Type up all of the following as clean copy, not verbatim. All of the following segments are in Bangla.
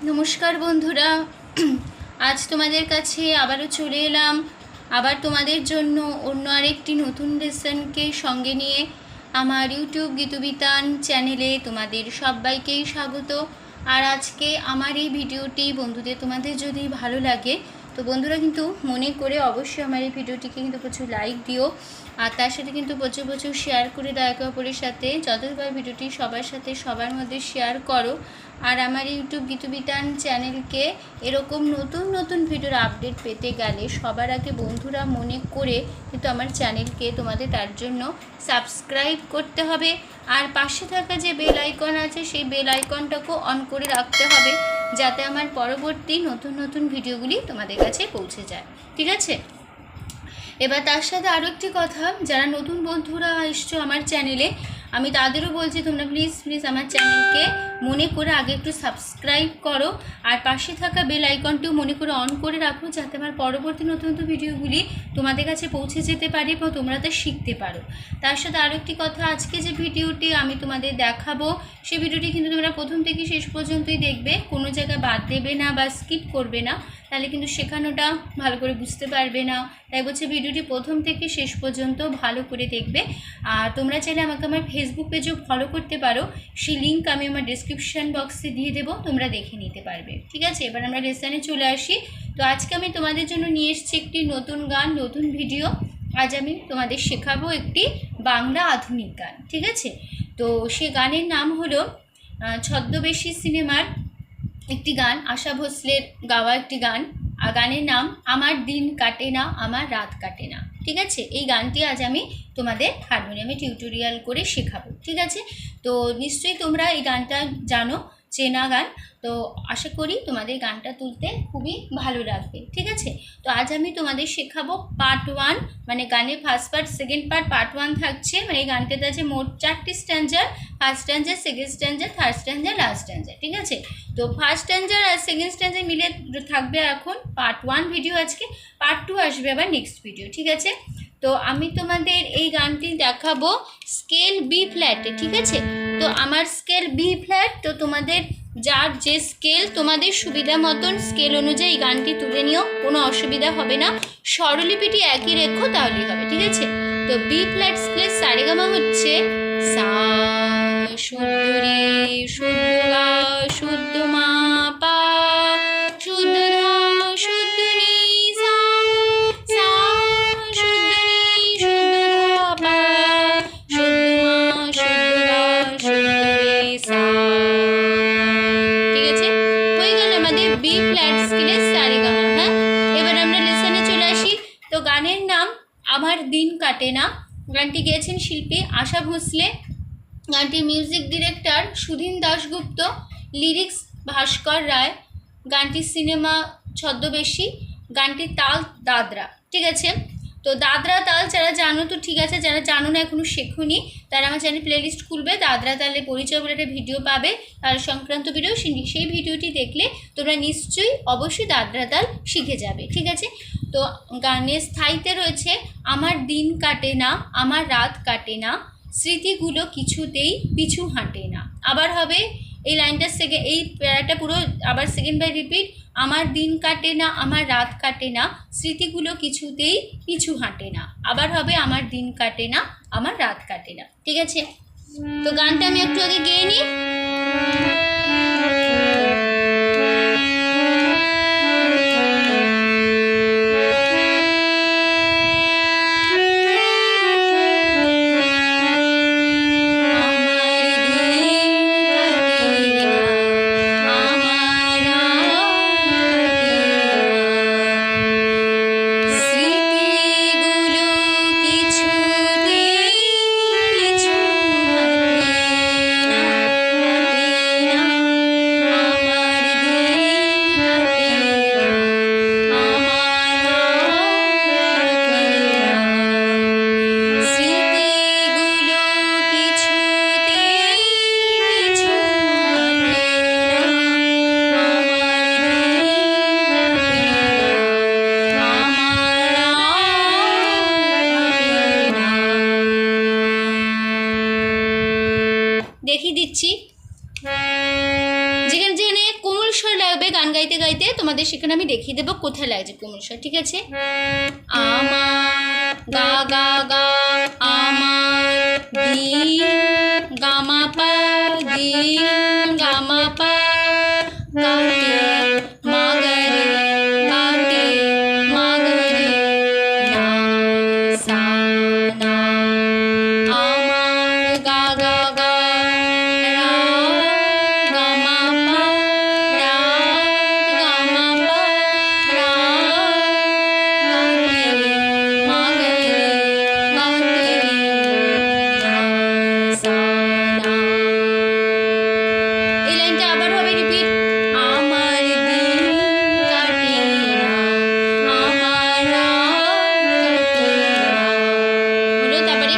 নমস্কার বন্ধুরা, আজ তোমাদের কাছে আবারও চলে এলাম। আবার তোমাদের জন্য অন্য আরেকটি নতুন লেসনকে সঙ্গে নিয়ে আমার ইউটিউব গীতবিতান চ্যানেলে তোমাদের সবাইকেই স্বাগত। আর আজকে আমার এই ভিডিওটি বন্ধুদের তোমাদের যদি ভালো লাগে তো বন্ধুরা কিন্তু মনে করে অবশ্যই আমার এই ভিডিওটিকে কিন্তু প্রচুর লাইক দিও, আর তার সাথে কিন্তু প্রচুর প্রচুর শেয়ার করে দাও একে অপরের সাথে। যতবার ভিডিওটি সবার সাথে সবার মধ্যে শেয়ার করো, আর আমার ইউটিউব গীতবিতান চ্যানেলকে এরকম নতুন নতুন ভিডিওর আপডেট পেতে গেলে সবার আগে বন্ধুরা মনে করে কিন্তু আমার চ্যানেলকে তোমাদের তার জন্য সাবস্ক্রাইব করতে হবে। আর পাশে থাকা যে বেল আইকন আছে সেই বেল আইকনটাকেও অন করে রাখতে হবে, যাতে আমার পরবর্তী নতুন নতুন ভিডিওগুলি তোমাদের কাছে পৌঁছে যায়। ঠিক আছে? এবার তার সাথে আরও একটি কথা, যারা নতুন বন্ধুরা এসছো আমার চ্যানেলে, আমি তাদেরও বলছি তোমরা প্লিজ আমার চ্যানেলকে মনে করে আগে একটু সাবস্ক্রাইব করো, আর পাশে থাকা বেল আইকনটিও মনে করে অন করে রাখো, যাতে আমার পরবর্তী নতুন নতুন ভিডিওগুলি তোমাদের কাছে পৌঁছে যেতে পারে এবং তোমরা তা শিখতে পারো। তার সাথে আরও একটি কথা, আজকে যে ভিডিওটি আমি তোমাদের দেখাবো সেই ভিডিওটি কিন্তু তোমরা প্রথম থেকে শেষ পর্যন্তই দেখবে, কোনো জায়গায় বাদ দেবে না বা স্কিপ করবে না, তাহলে কিন্তু শেখানোটা ভালো করে বুঝতে পারবে না। তাই বলছে ভিডিওটি প্রথম থেকে শেষ পর্যন্ত ভালো করে দেখবে। আর তোমরা চাইলে আমাকে আমার ফেসবুক পেজেও ফলো করতে পারো, সেই লিঙ্ক আমি আমার ডিসক্রিপশান বক্সে দিয়ে দেবো, তোমরা দেখে নিতে পারবে। ঠিক আছে, এবার আমরা লেসনে চলে আসি। তো আজকে আমি তোমাদের জন্য নিয়ে এসেছি একটি নতুন গান, নতুন ভিডিও। আজ আমি তোমাদের শেখাবো একটি বাংলা আধুনিক গান। ঠিক আছে, তো সে গানের নাম হলো ছদ্মবেশী সিনেমার একটি গান, আশা ভোসলের গাওয়া একটি গান। আর গানের নাম আমার দিন কাটে না, আমার রাত কাটে না। ঠিক আছে, এই গানটি আজ আমি তোমাদের হারমোনিয়ামে টিউটোরিয়াল করে শেখাবো। ঠিক আছে, তো নিশ্চয়ই তোমরা এই গানটা জানো, চেনা গান। তো আশা করি তোমাদের গানটা তুলতে খুবই ভালো লাগবে। ঠিক আছে, তো আজ আমি তোমাদের শেখাবো পার্ট 1, মানে গানের first part, second part, part 1 থাকছে। মানে এই গানটাতে আছে মোট 4টি স্ট্যান্জার, ফার্স্ট স্ট্যান্জার, সেকেন্ড স্ট্যান্জার, থার্ড স্ট্যান্জার, লাস্ট স্ট্যান্জার। ঠিক আছে, তো ফার্স্ট স্ট্যান্জার আর সেকেন্ড স্ট্যান্জার মিলে থাকবে এখন পার্ট 1 ভিডিও। আজকে পার্ট 2 আসবে আবার নেক্সট ভিডিও। ঠিক আছে, তো আমি তোমাদের এই গানটি দেখাবো স্কেল বি ফ্ল্যাটে। ঠিক আছে, তো আমার স্কেল বি ফ্ল্যাট, তো তোমাদের যার যে স্কেল তোমাদের সুবিধা মতন স্কেল অনুযায়ী গানটি তুলে নিও, কোনো অসুবিধা হবে না। স্বরলিপিটি একই রেখো তাহলেই হবে। ঠিক আছে, তো বি ফ্ল্যাট স্কেলের সারেগামা হচ্ছে সা, শুদ্ধ রে, শুদ্ধ গা, শুদ্ধ মা, পা, শুদ্ধ ধা, শুদ্ধ নি, সা, সা, শুদ্ধ নি, শুদ্ধ ধা, পা, শুদ্ধ মা, শুদ্ধ গা, শুদ্ধ রে, সা। ঠিক আছে, হয়ে গেল আমাদের বি ফ্ল্যাট স্কেলের সারেগামা। হ্যাঁ, এবার আমরা লেসনে চলে আসি। তো গানের নাম আমার দিন কাটে না। গানটি গেয়েছেন শিল্পী আশা ভোসলে, গানটির music director Sudhin Dasgupta, lyrics Bhaskar Roy. গানটির সিনেমা ছদ্মবেশী, গানটির তাল দাদরা। ঠিক আছে, তো দাদরা তাল যারা জানো তো ঠিক আছে, যারা জানো না এখনো শেখোনি তারা আমার চ্যানেল প্লেলিস্ট খুলবে, দাদরা তালে পরিচয় বলে একটা ভিডিও পাবে, তার সংক্রান্ত ভিডিও। সেই ভিডিওটি দেখলে তোমরা নিশ্চয়ই অবশ্যই দাদরা তাল শিখে যাবে। ঠিক আছে, তো গানের স্থায়ীতে রয়েছে আমার দিন কাটে না, আমার রাত কাটে না, স্মৃতিগুলো কিছুতেই পিছু হাঁটে না। আবার হবে এই লাইনটা, এই প্যারাটা পুরো আবার সেকেন্ড বাই রিপিট। আমার দিন কাটে না, আমার রাত কাটে না, স্মৃতিগুলো কিছুতেই পিছু হাঁটে না। আবার হবে আমার দিন কাটে না, আমার রাত কাটে না। ঠিক আছে, তো গানটা আমি একটু আগে গেয়ে নিই। গান গাইতে গাইতে তোমাদের সেখানে আমি দেখিয়ে দেবো কোথায় লাগছে ক্রমশ, ঠিক আছে? আমার গা গা গা আমার দিন গামা পা দিন গামা পা কাটে মাগরে কাটে মাগরে না সা না আমার গা গা গা রা গামা পা রা গামা পা রা কাটে মাগরে কাটে না সা না। এই লাইনটা আবার হবে রিপিট। আমার দিন কাটে না আমার রাত কাটে না, হলো। তারপরে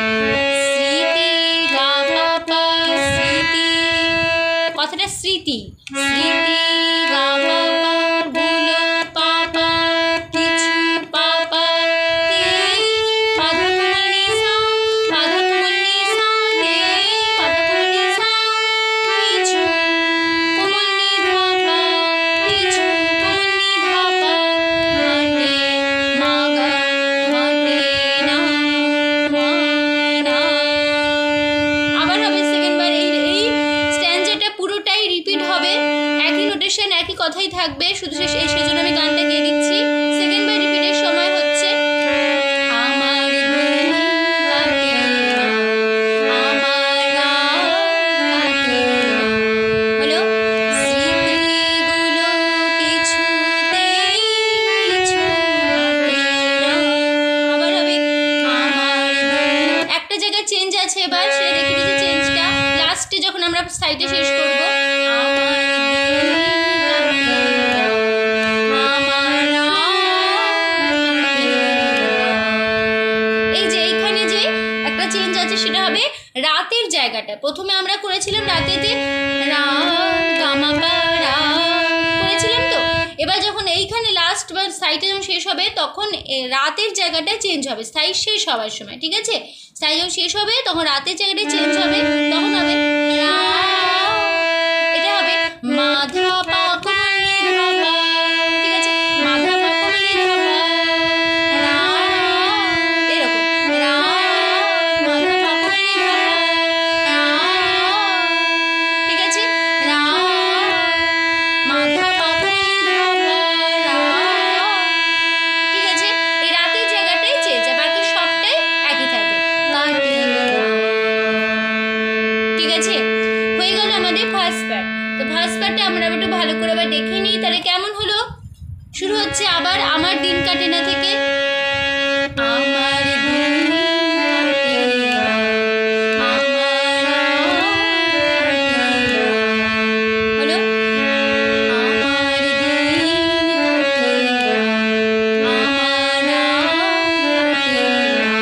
স্মৃতি গা পা পা স্মৃতি, কথাটা স্মৃতি স্মৃতি গা পা পা গুলো পা পা কিছু পা পা তে পাধা কুমলি সা পাধা কুমলি সা তে পাধা কুমলি সা কিছু কোমলনি ধাপা কিছু কোমলনি ধাপা ঘাটে মাগা ঘাটে না মানা। আবার হবে সেকেন্ড বার। এই স্ট্যান্ডারটা পুরোটাই রিপিট হবে, একই নোটেশন একই কথাই থাকবে, শুধু সেজন্য আমি গানটা গিয়ে দিচ্ছি। সেকেন্ড বার রিপিটের সময় হচ্ছে আমার দিন কাটে না আমার রাত কাটে না, হলো। স্মৃতিগুলো কিছুতেই কিছু কাটে না। আবার হবে আমার দিন, একটা জায়গায় চেঞ্জ আছে, এবার সেটা দেখে দিচ্ছি চেঞ্জটা লাস্টে যখন আমরা সাইডে শেষ করব। আমার দিন কাটে না আমার রাত কাটে না। এই যে এইখানে যে একটা চেঞ্জ আছে সেটা হবে রাতের জায়গাটা। প্রথমে আমরা করেছিলাম রাতেতে রাত গামা পা রাত করেছিলাম, তো এবার যখন এইখানে লাস্ট বা সাইডে যখন শেষ হবে তখন রাতের জায়গাটা চেঞ্জ হবে স্থায়ী শেষ হওয়ার সময়, ঠিক আছে? স্থায়ী যখন শেষ হবে তখন রাতের জায়গাটা চেঞ্জ হবে, তখন হবে রা, এটা হবে মাধা পা কোমলি ধাপা, ঠিক আছে? মাধা পা কোমলি ধাপা রা, এরকম রা মাধা পা কোমলি ধাপা রা, ঠিক আছে? রা মাধা পা কোমলি ধাপা রা, ঠিক আছে? এই রাতের জায়গাটাই চেঞ্জ, বাকি সবটাই একই থাকবে। কাটে না, ঠিক আছে? হয়ে গেল আমাদের ফার্স্ট পার্ট। তো ফার্স্ট পার্টটা আমরা একটু ভালো করে আবার দেখে নিই, তাহলে কেমন হলো। শুরু হচ্ছে আবার আমার দিন কাটে না থেকে। আমার দিন কাটে না আমার রাত কাটে না, হলো। আমার দিন কাটে না আমার রাত কাটে না।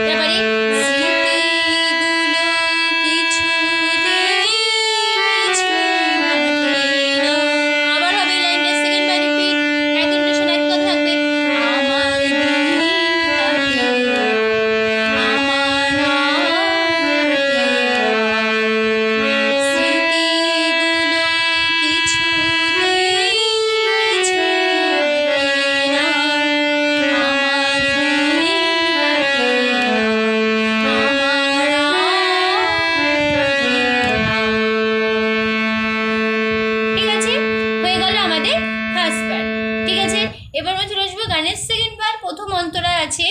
তারপরে স্মৃতিগুলো কিছুতেই কিছু কাটে না। আবার হবে লাইনটা সেকেন্ড বার রিপিট, একই নোটেশন একই কথা থাকবে। আমার দিন কাটে না আমার রাত কাটে না। স্মৃতিগুলো কিছুতেই কিছু কাটে না আমার দিন কাটে না আমার রাত কাটে না, ঠিক আছে? হয়ে গেল আমাদের ফার্স্ট পার্ট, ঠিক আছে? এবার আমরা চলে আসবো গানের সেকেন্ড পার্ট। প্রথম অন্তরা আছে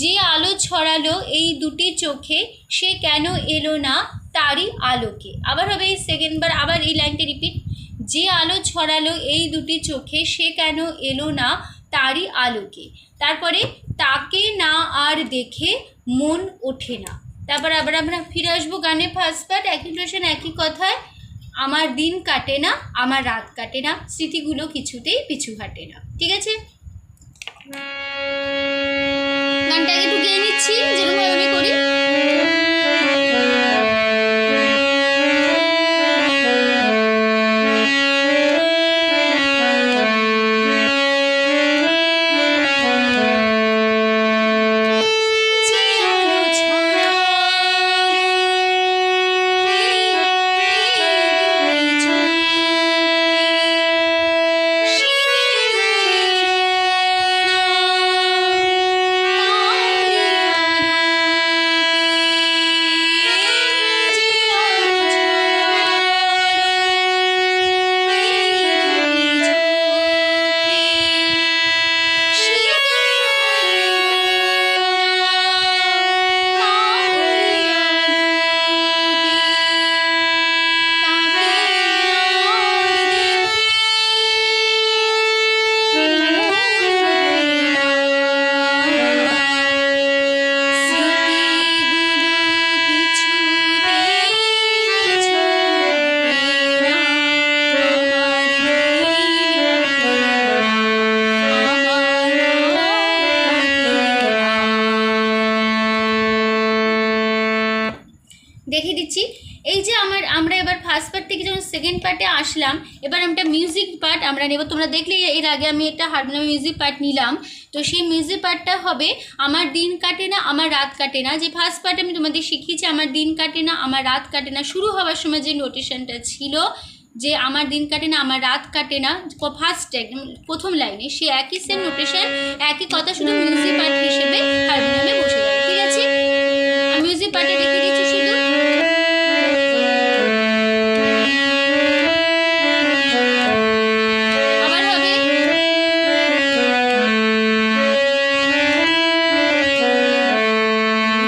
যে আলো ছড়ালো এই দুটি চোখে সে কেন এলো না তারই আলোকে। আবার হবে এই সেকেন্ড বার, আবার এই লাইনটা রিপিট। যে আলো ছড়ালো এই দুটি চোখে সে কেন এলো না তারই আলোকে। তারপরে তাকে না আর দেখে মন ওঠে না। তারপর আবার আমরা ফিরে আসবো গানে ফার্স্ট পার্ট, একই নোটেশন একই কথায়। আমার দিন কাটে না আমার রাত কাটে না স্মৃতিগুলো কিছুতেই পিছু হাঁটে না, ঠিক আছে? গানটাকে একটু গেয়ে নিচ্ছি যেরকম আমি করি। সেকেন্ড পার্টে আসলাম। এবার আমরা মিউজিক পার্ট আমরা নেব। তোমরা দেখলে এর আগে আমি একটা হারমোনিয়াম মিউজিক পার্ট নিলাম, তো সেই মিউজিক পার্টটা হবে আমার দিন কাটে না আমার রাত কাটে না। যে ফার্স্ট পার্ট আমি তোমাদের শিখিয়েছি আমার দিন কাটে না আমার রাত কাটে না, শুরু হওয়ার সময় যে নোটেশনটা ছিল যে আমার দিন কাটে না আমার রাত কাটে না, ফার্স্ট প্রথম লাইনে সে একই সেম নোটেশন, একই কথা, শুধু মিউজিক পার্ট হিসেবে হারমোনিয়ামে বসে যাবে। ঠিক আছে, আমি মিউজিক পার্টে রেখে দিচ্ছি শুধু। আবার হবে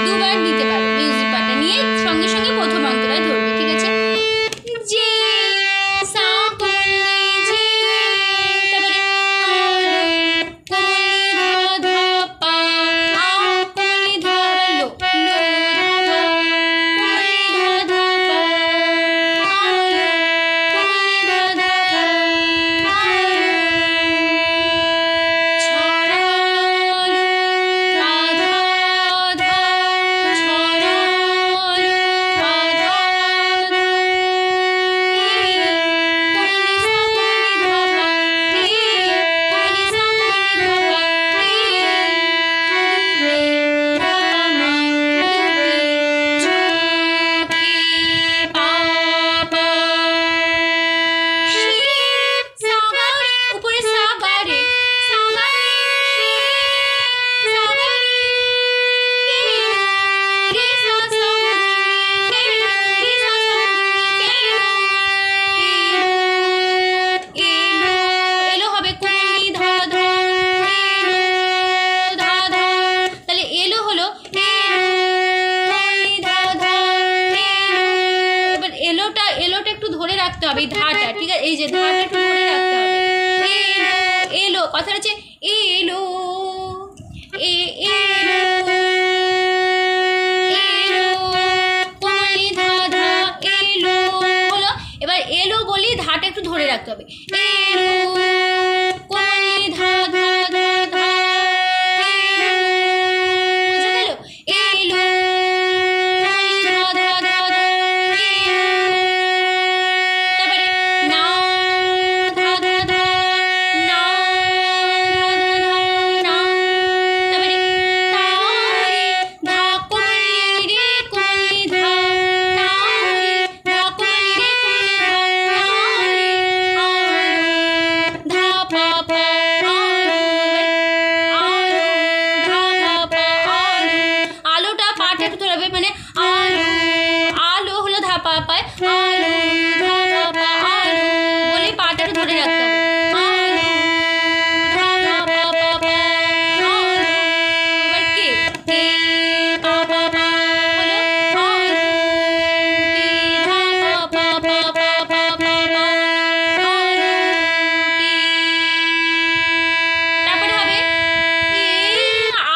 দুবার দিতে পারো মিউজিক পার্টটা নিয়ে, সঙ্গে সঙ্গে প্রথম অন্তরায় ধরবে। ঠিক আছে, যে সা কোমলি যে, তারপরে কোমলি ধা ধা পা, আ কোমলি ধা লো লো ধা পা, কোমলি ধা ধা পা, আ লো কোমলি ধা ধা পা, আ লো ছড়া লো রাধা ধা, ছড়া লো রাধা ধা, এলো হবে কোমলি ধা ধা, এলো ধা ধা, তাহলে এলো হলো কোমলি ধা ধা, এবার এলোটা একটু ধরে রাখতে হবে, এই ধাটা। ঠিক আছে, এই যে ধাটা একটু ধরে রাখতে হবে। এলো এলো কথা হচ্ছে এলো এলো এলো কোমলি ধা ধা, এলো হলো। এবার এলো বলি ধাটা একটু ধরে রাখতে হবে। এলো কোমলি ধা ধা ধা ধা, বোঝা গেল? এলো কোমলি ধা ধা ধা ধা, তারপরে না ধা ধা ধা, না ধা ধা ধা, না, তারপরে তা রে ধা কোমলি রে কোমলি ধা, তা রে ধা কোমলি রে কোমলি ধা, তা রে আলো ধা পা পা আলো, আলো ধা পা পা আলো, আলোটা পাটা একটু ধরে রাখবে, মানে আলো আলো হলো ধা পা পায়, আলো ধা পা পা আলো বলে পাটা একটু ধরে রাখতে হবে। আলো ধা পা পা পা পা আলো, এবার কে কে পা পা পা হলো আলো, কে ধা পা পা পা পা পা পা পা আলো কে, তারপরে হবে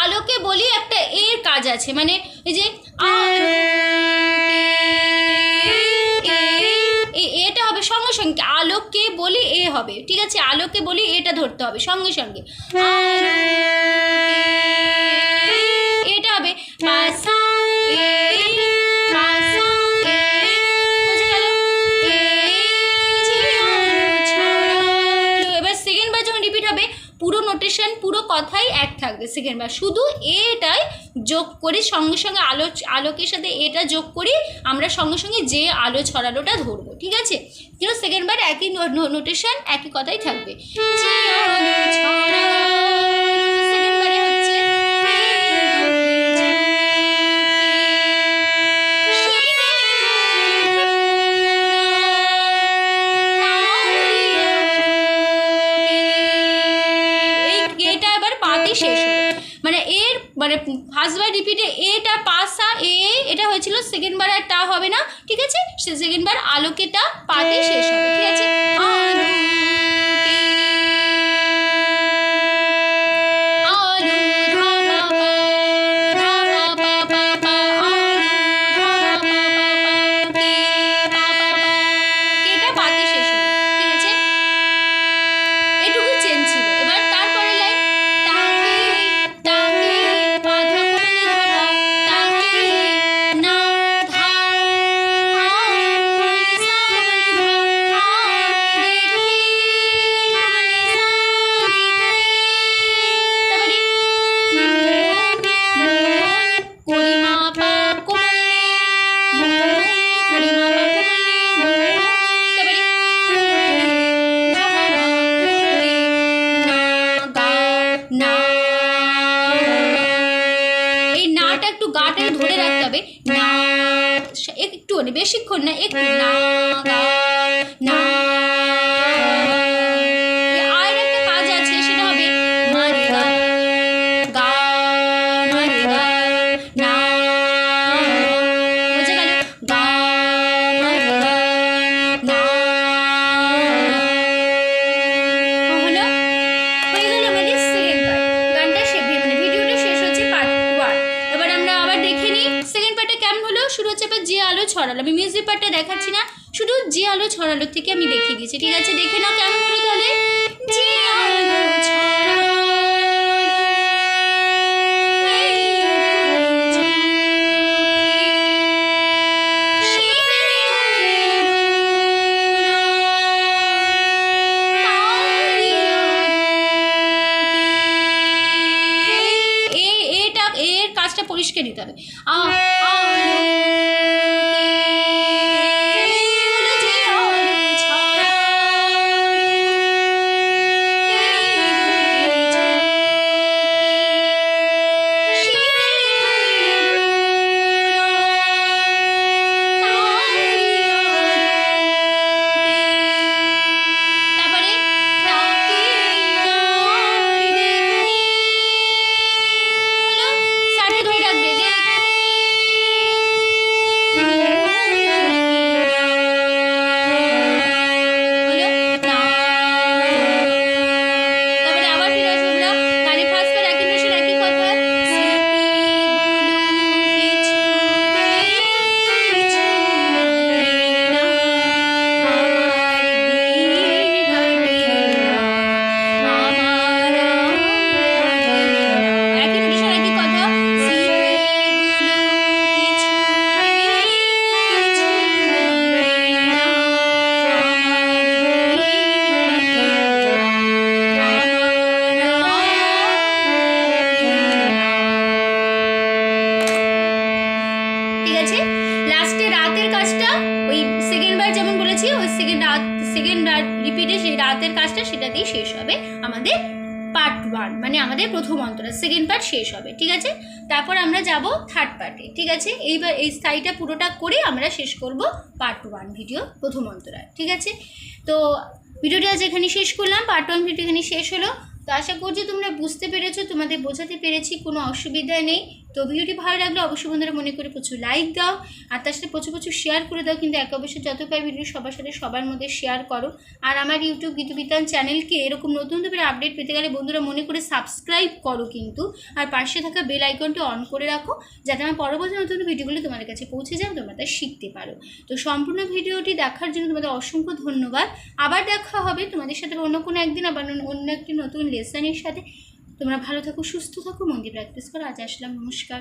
আলোকে বলি একটা এর কাজ আছে, মানে এই যে আলো এটা হবে সঙ্গে সঙ্গে, আলোকে বলি এ হবে। ঠিক আছে, আলোকে বলি এটা ধরতে হবে সঙ্গে সঙ্গে, এটা হবে পাসা এ পাসা এ, বোঝা গেল? এবার সেকেন্ড বার যখন রিপিট হবে পুরো নোটেশন পুরো কথাই এক থাকবে, সেকেন্ড বার শুধু এটাই যোগ করি, সঙ্গে সঙ্গে আলোকের সাথে এটা যোগ করি আমরা, সঙ্গে সঙ্গে যে আলো ছড়ালোটা ধরবো। ঠিক আছে, কিন্তু সেকেন্ড বার একই নোটেশন একই কথাই থাকবে। যে আলো ছড়ালো, সেকেন্ড বারে হচ্ছে এটা এবার পাতি শেষ হলো, মানে এর মানে ফার্স্ট বার রিপিটে এটা পাসা এ, এটা হয়েছিল, সেকেন্ড বার আর টা হবে না। ঠিক আছে, সেকেন্ড বার আলোকেটা পাতে শেষ হবে। ঠিক আছে, আলো হবে না, একটু বেশিক্ষণ না, একটু না গা না। আর একটা কাজ আছে, সেটা হবে মা রে গা গা মা রে গা না, বোঝা গেল? গা মা রে গা না। হলো, হয়ে গেল আমাদের সেকেন্ড পার্ট। গানটা ভিডিওটা শেষ হচ্ছে পার্ট 1। এবার আমরা আবার দেখে নিই সেকেন্ড পার্টে কেমন হলো। শুরু হচ্ছে এবার যে আলো ছড়ালো, আমি মিউজিক পার্টটা দেখাচ্ছি না, শুধু যে আলো ছড়ালো থেকে আমি দেখিয়ে দিয়েছি, ঠিক আছে? দেখে নাও কেমন হলো তাহলে। যে আলো ছড়ালো এর কাজটা পরিষ্কার নিতে হবে। লাস্টে রাতের কাজটা ওই সেকেন্ডবার যেমন বলেছি, ওই সেকেন্ড রিপিটে সেই রাতের কাজটা সেটা দিয়ে শেষ হবে আমাদের পার্ট 1, মানে আমাদের প্রথম অন্তরা সেকেন্ড পার্ট শেষ হবে, ঠিক আছে? তারপর আমরা যাব থার্ড পার্টে, ঠিক আছে? এইবার এই স্টাইলটা পুরোটা করে আমরা শেষ করব পার্ট 1 ভিডিও প্রথম অন্তরা, ঠিক আছে? তো ভিডিওটা আজ এখানে শেষ করলাম, পার্ট 1 ভিডিও এখানে শেষ হলো। তো আশা করছি তোমরা বুঝতে পেরেছো, তোমাদের বোঝাতে পেরেছি, কোনো অসুবিধা নেই। তো ভিডিওটি ভালো লাগলে অবশ্যই বন্ধুরা মনে করে প্রচুর লাইক দাও, আর তার সাথে প্রচুর শেয়ার করে দাও, কিন্তু এক অবশ্যই যত পাই ভিডিও সবার সাথে সবার মধ্যে শেয়ার করো। আর আমার ইউটিউব গীতুবিতান চ্যানেলকে এরকম নতুন নতুন আপডেট পেতে গেলে বন্ধুরা মনে করে সাবস্ক্রাইব করো কিন্তু, আর পাশে থাকা বেল আইকনটি অন করে রাখো, যাতে আমার পরবর্তী নতুন ভিডিওগুলো তোমাদের কাছে পৌঁছে যায়, তোমরা তা শিখতে পারো। তো সম্পূর্ণ ভিডিওটি দেখার জন্য তোমাদের অসংখ্য ধন্যবাদ। আবার দেখা হবে তোমাদের সাথে অন্য কোনো একদিন, আবার অন্য একটি নতুন লেসনের সাথে। তোমরা ভালো থাকো, সুস্থ থাকো, মন দিয়ে প্র্যাকটিস করো। আজ আসলাম, নমস্কার।